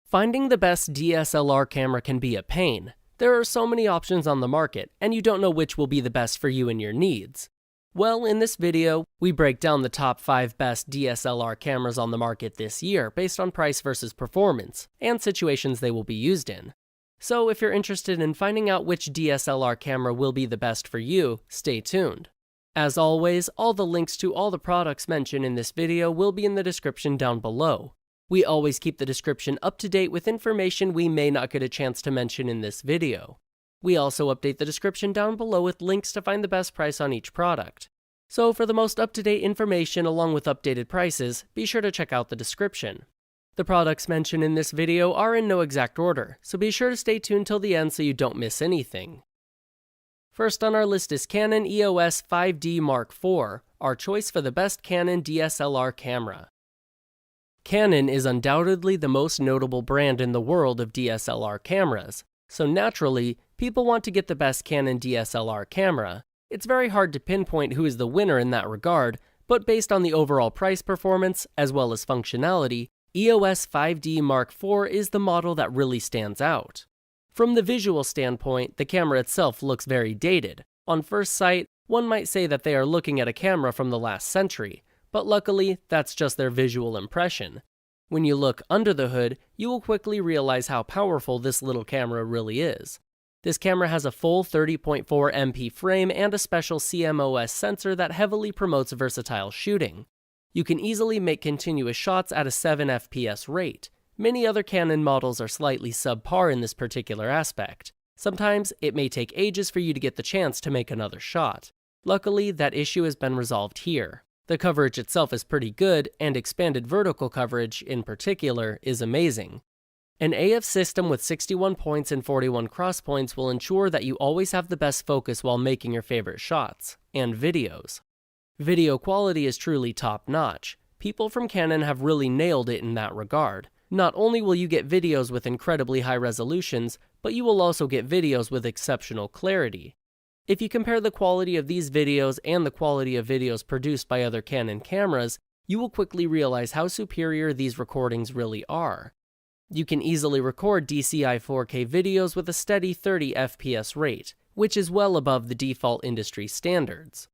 Finding the best DSLR camera can be a pain. There are so many options on the market, and you don't know which will be the best for you and your needs. Well, in this video, we break down the top 5 best DSLR cameras on the market this year based on price versus performance, and situations they will be used in. So if you're interested in finding out which DSLR camera will be the best for you, stay tuned. As always, all the links to all the products mentioned in this video will be in the description down below. We always keep the description up to date with information we may not get a chance to mention in this video. We also update the description down below with links to find the best price on each product. So for the most up-to-date information along with updated prices, be sure to check out the description. The products mentioned in this video are in no exact order, so be sure to stay tuned till the end so you don't miss anything. First on our list is Canon EOS 5D Mark IV, our choice for the best Canon DSLR camera. Canon is undoubtedly the most notable brand in the world of DSLR cameras, so naturally, people want to get the best Canon DSLR camera. It's very hard to pinpoint who is the winner in that regard, but based on the overall price performance, as well as functionality, EOS 5D Mark IV is the model that really stands out. From the visual standpoint, the camera itself looks very dated. On first sight, one might say that they are looking at a camera from the last century, but luckily, that's just their visual impression. When you look under the hood, you will quickly realize how powerful this little camera really is. This camera has a full 30.4 MP frame and a special CMOS sensor that heavily promotes versatile shooting. You can easily make continuous shots at a 7 FPS rate. Many other Canon models are slightly subpar in this particular aspect. Sometimes it may take ages for you to get the chance to make another shot. Luckily, that issue has been resolved here. The coverage itself is pretty good, and expanded vertical coverage, in particular, is amazing. An AF system with 61 points and 41 cross points will ensure that you always have the best focus while making your favorite shots, and videos. Video quality is truly top-notch. People from Canon have really nailed it in that regard. Not only will you get videos with incredibly high resolutions, but you will also get videos with exceptional clarity. If you compare the quality of these videos and the quality of videos produced by other Canon cameras, you will quickly realize how superior these recordings really are. You can easily record DCI 4K videos with a steady 30 FPS rate, which is well above the default industry standards.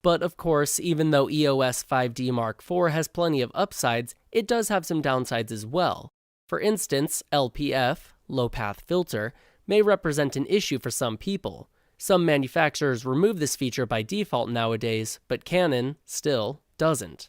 But of course, even though EOS 5D Mark IV has plenty of upsides, it does have some downsides as well. For instance, LPF, low path filter, may represent an issue for some people. Some manufacturers remove this feature by default nowadays, but Canon, still, doesn't.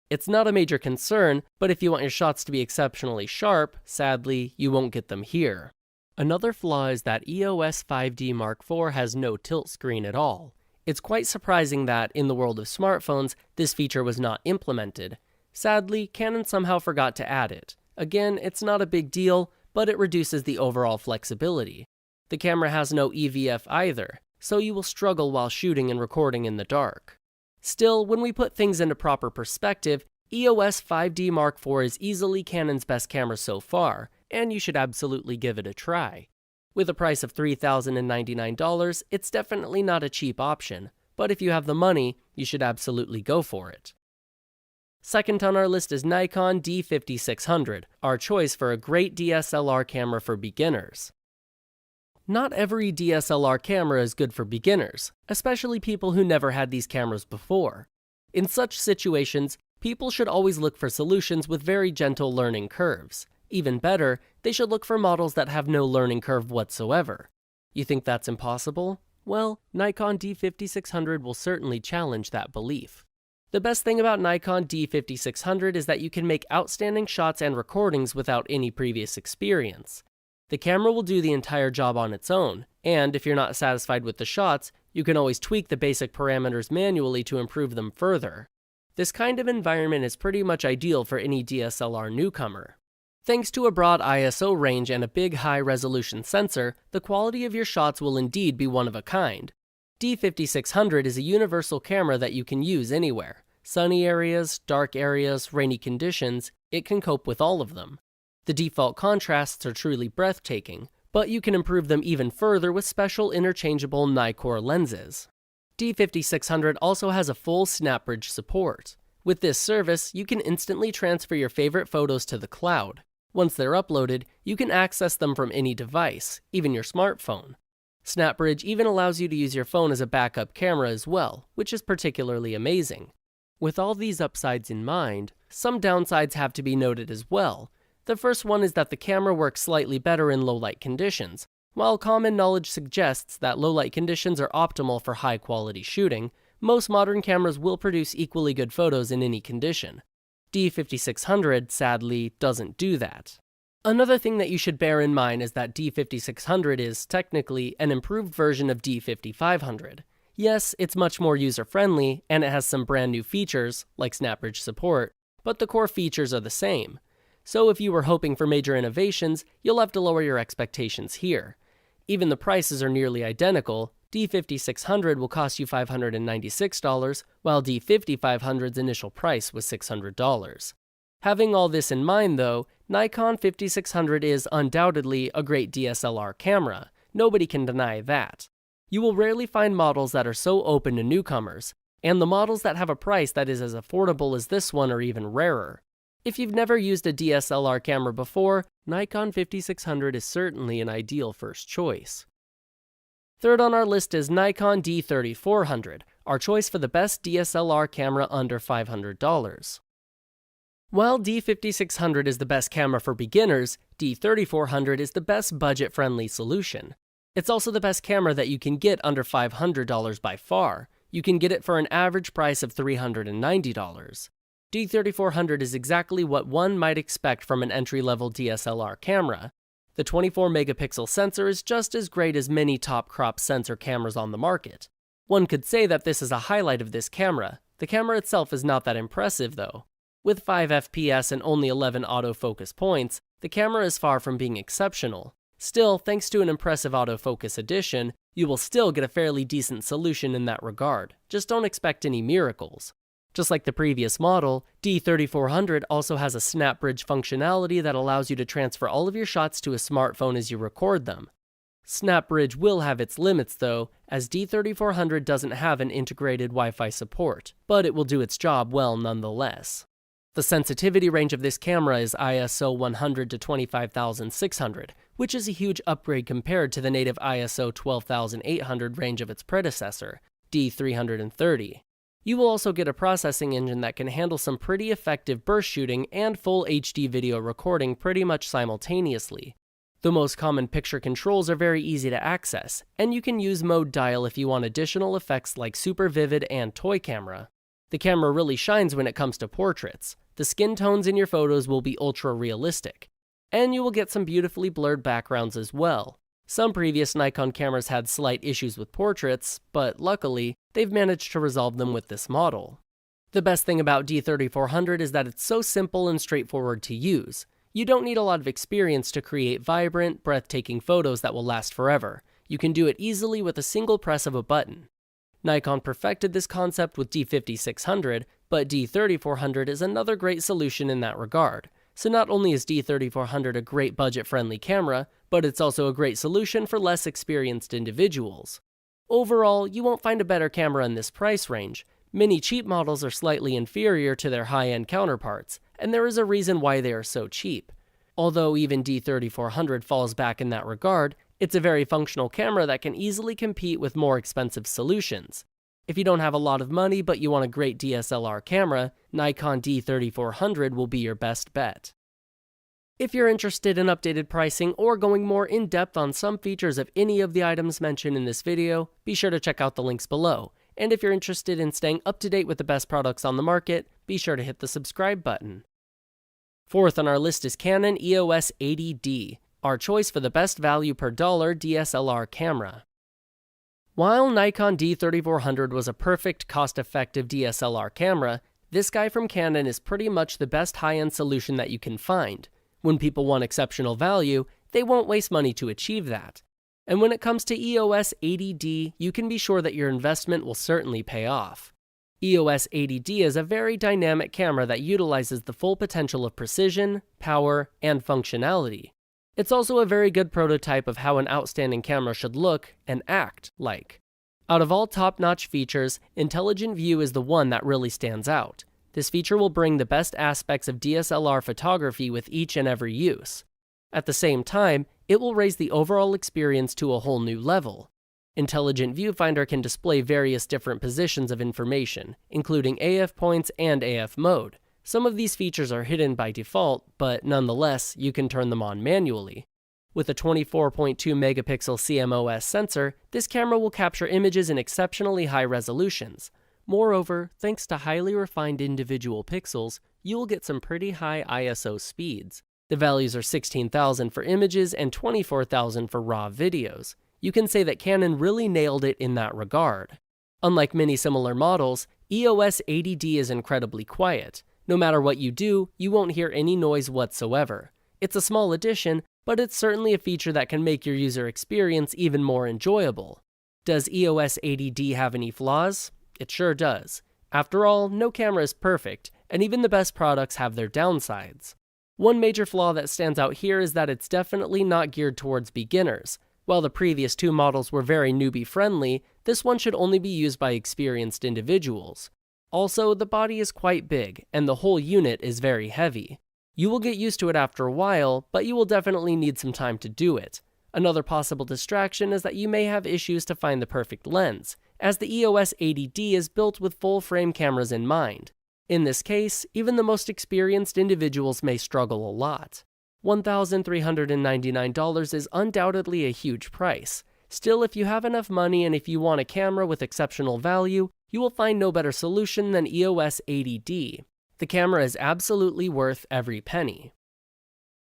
It's not a major concern, but if you want your shots to be exceptionally sharp, sadly, you won't get them here. Another flaw is that EOS 5D Mark IV has no tilt screen at all. It's quite surprising that, in the world of smartphones, this feature was not implemented. Sadly, Canon somehow forgot to add it. Again, it's not a big deal, but it reduces the overall flexibility. The camera has no EVF either, so you will struggle while shooting and recording in the dark. Still, when we put things into proper perspective, EOS 5D Mark IV is easily Canon's best camera so far, and you should absolutely give it a try. With a price of $3,099, it's definitely not a cheap option, but if you have the money, you should absolutely go for it. Second on our list is NIKON D850, our choice for a great DSLR camera for beginners. Not every DSLR camera is good for beginners, especially people who never had these cameras before. In such situations, people should always look for solutions with very gentle learning curves. Even better, they should look for models that have no learning curve whatsoever. You think that's impossible? Well, NIKON D850 will certainly challenge that belief. The best thing about NIKON D850 is that you can make outstanding shots and recordings without any previous experience. The camera will do the entire job on its own, and if you're not satisfied with the shots, you can always tweak the basic parameters manually to improve them further. This kind of environment is pretty much ideal for any DSLR newcomer. Thanks to a broad ISO range and a big high-resolution sensor, the quality of your shots will indeed be one of a kind. D850 is a universal camera that you can use anywhere. Sunny areas, dark areas, rainy conditions, it can cope with all of them. The default contrasts are truly breathtaking, but you can improve them even further with special interchangeable Nikkor lenses. D850 also has a full Snapbridge support. With this service, you can instantly transfer your favorite photos to the cloud. Once they're uploaded, you can access them from any device, even your smartphone. Snapbridge even allows you to use your phone as a backup camera as well, which is particularly amazing. With all these upsides in mind, some downsides have to be noted as well. The first one is that the camera works slightly better in low-light conditions. While common knowledge suggests that low-light conditions are optimal for high-quality shooting, most modern cameras will produce equally good photos in any condition. D5600, sadly, doesn't do that. Another thing that you should bear in mind is that D5600 is, technically, an improved version of D5500. Yes, it's much more user-friendly, and it has some brand new features, like Snapbridge support, but the core features are the same. So if you were hoping for major innovations, you'll have to lower your expectations here. Even the prices are nearly identical. D5600 will cost you $596, while D5500's initial price was $600. Having all this in mind though, Nikon 5600 is undoubtedly a great DSLR camera. Nobody can deny that. You will rarely find models that are so open to newcomers, and the models that have a price that is as affordable as this one are even rarer. If you've never used a DSLR camera before, Nikon 5600 is certainly an ideal first choice. Third on our list is Nikon D3400, our choice for the best DSLR camera under $500. While D5600 is the best camera for beginners, D3400 is the best budget-friendly solution. It's also the best camera that you can get under $500 by far. You can get it for an average price of $390. D3400 is exactly what one might expect from an entry-level DSLR camera. The 24-megapixel sensor is just as great as many top-crop sensor cameras on the market. One could say that this is a highlight of this camera. The camera itself is not that impressive though. With 5 FPS and only 11 autofocus points, the camera is far from being exceptional. Still, thanks to an impressive autofocus addition, you will still get a fairly decent solution in that regard. Just don't expect any miracles. Just like the previous model, D3400 also has a Snapbridge functionality that allows you to transfer all of your shots to a smartphone as you record them. Snapbridge will have its limits though, as D3400 doesn't have an integrated Wi-Fi support, but it will do its job well nonetheless. The sensitivity range of this camera is ISO 100 to 25,600, which is a huge upgrade compared to the native ISO 12,800 range of its predecessor, D330. You will also get a processing engine that can handle some pretty effective burst shooting and full HD video recording pretty much simultaneously. The most common picture controls are very easy to access, and you can use mode dial if you want additional effects like super vivid and toy camera. The camera really shines when it comes to portraits. The skin tones in your photos will be ultra realistic, and you will get some beautifully blurred backgrounds as well. Some previous Nikon cameras had slight issues with portraits, but luckily, they've managed to resolve them with this model. The best thing about D3400 is that it's so simple and straightforward to use. You don't need a lot of experience to create vibrant, breathtaking photos that will last forever. You can do it easily with a single press of a button. Nikon perfected this concept with D5600, but D3400 is another great solution in that regard. So not only is D3400 a great budget-friendly camera, but it's also a great solution for less experienced individuals. Overall, you won't find a better camera in this price range. Many cheap models are slightly inferior to their high-end counterparts, and there is a reason why they are so cheap. Although even D3400 falls back in that regard, it's a very functional camera that can easily compete with more expensive solutions. If you don't have a lot of money but you want a great DSLR camera, Nikon D3400 will be your best bet. If you're interested in updated pricing or going more in-depth on some features of any of the items mentioned in this video, be sure to check out the links below. And if you're interested in staying up to date with the best products on the market, be sure to hit the subscribe button. Fourth on our list is Canon EOS 80D, our choice for the best value per dollar DSLR camera. While Nikon D3400 was a perfect, cost-effective DSLR camera, this guy from Canon is pretty much the best high-end solution that you can find. When people want exceptional value, they won't waste money to achieve that. And when it comes to EOS 80D, you can be sure that your investment will certainly pay off. EOS 80D is a very dynamic camera that utilizes the full potential of precision, power, and functionality. It's also a very good prototype of how an outstanding camera should look and act like. Out of all top-notch features, Intelligent View is the one that really stands out. This feature will bring the best aspects of DSLR photography with each and every use. At the same time, it will raise the overall experience to a whole new level. Intelligent Viewfinder can display various different positions of information, including AF points and AF mode. Some of these features are hidden by default, but nonetheless, you can turn them on manually. With a 24.2 megapixel CMOS sensor, this camera will capture images in exceptionally high resolutions. Moreover, thanks to highly refined individual pixels, you will get some pretty high ISO speeds. The values are 16,000 for images and 24,000 for raw videos. You can say that Canon really nailed it in that regard. Unlike many similar models, EOS 80D is incredibly quiet. No matter what you do, you won't hear any noise whatsoever. It's a small addition, but it's certainly a feature that can make your user experience even more enjoyable. Does EOS 80D have any flaws? It sure does. After all, no camera is perfect, and even the best products have their downsides. One major flaw that stands out here is that it's definitely not geared towards beginners. While the previous two models were very newbie-friendly, this one should only be used by experienced individuals. Also, the body is quite big, and the whole unit is very heavy. You will get used to it after a while, but you will definitely need some time to do it. Another possible distraction is that you may have issues to find the perfect lens, as the EOS 80D is built with full-frame cameras in mind. In this case, even the most experienced individuals may struggle a lot. $1,399 is undoubtedly a huge price. Still, if you have enough money and if you want a camera with exceptional value, you will find no better solution than EOS 80D. The camera is absolutely worth every penny.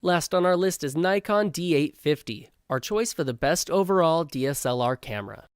Last on our list is Nikon D850, our choice for the best overall DSLR camera.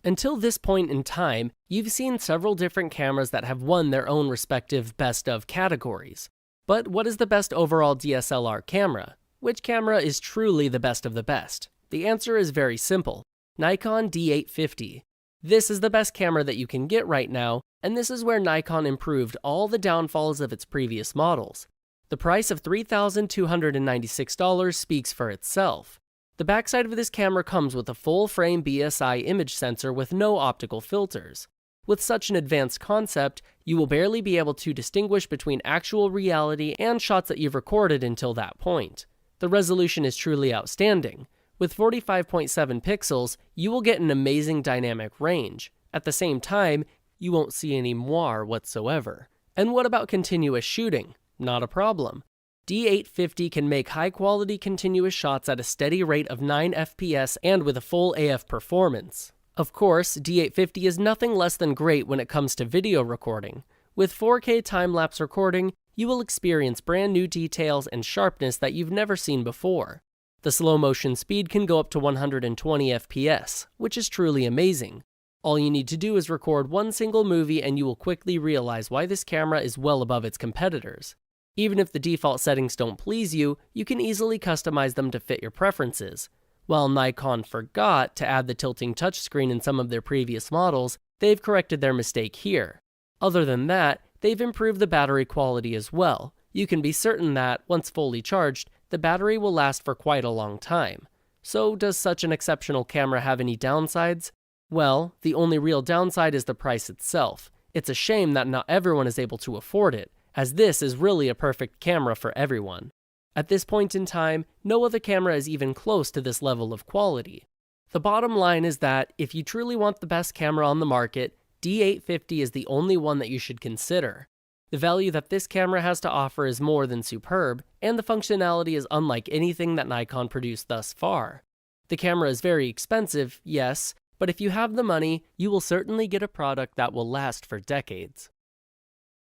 Until this point in time, you've seen several different cameras that have won their own respective best of categories. But what is the best overall DSLR camera? Which camera is truly the best of the best? The answer is very simple: Nikon D850. This is the best camera that you can get right now, and this is where Nikon improved all the downfalls of its previous models. The price of $3,296 speaks for itself. The backside of this camera comes with a full-frame BSI image sensor with no optical filters. With such an advanced concept, you will barely be able to distinguish between actual reality and shots that you've recorded until that point. The resolution is truly outstanding. With 45.7 pixels, you will get an amazing dynamic range. At the same time, you won't see any moire whatsoever. And what about continuous shooting? Not a problem. D850 can make high-quality continuous shots at a steady rate of 9 FPS and with a full AF performance. Of course, D850 is nothing less than great when it comes to video recording. With 4K time-lapse recording, you will experience brand new details and sharpness that you've never seen before. The slow motion speed can go up to 120 FPS, which is truly amazing. All you need to do is record one single movie and you will quickly realize why this camera is well above its competitors. Even if the default settings don't please you, you can easily customize them to fit your preferences. While Nikon forgot to add the tilting touchscreen in some of their previous models, they've corrected their mistake here. Other than that, they've improved the battery quality as well. You can be certain that, once fully charged, the battery will last for quite a long time. So does such an exceptional camera have any downsides? Well, the only real downside is the price itself. It's a shame that not everyone is able to afford it, as this is really a perfect camera for everyone. At this point in time, no other camera is even close to this level of quality. The bottom line is that if you truly want the best camera on the market, D850 is the only one that you should consider. The value that this camera has to offer is more than superb, and the functionality is unlike anything that Nikon produced thus far. The camera is very expensive, yes, but if you have the money, you will certainly get a product that will last for decades.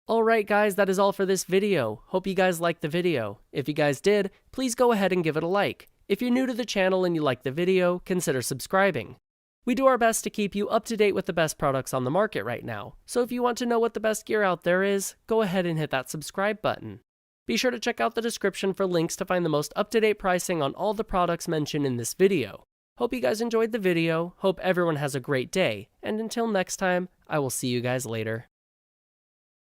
Alright guys, that is all for this video. Hope you guys liked the video. If you guys did, please go ahead and give it a like. If you're new to the channel and you like the video, consider subscribing. We do our best to keep you up to date with the best products on the market right now, so if you want to know what the best gear out there is, go ahead and hit that subscribe button. Be sure to check out the description for links to find the most up-to-date pricing on all the products mentioned in this video. Hope you guys enjoyed the video, hope everyone has a great day, and until next time, I will see you guys later.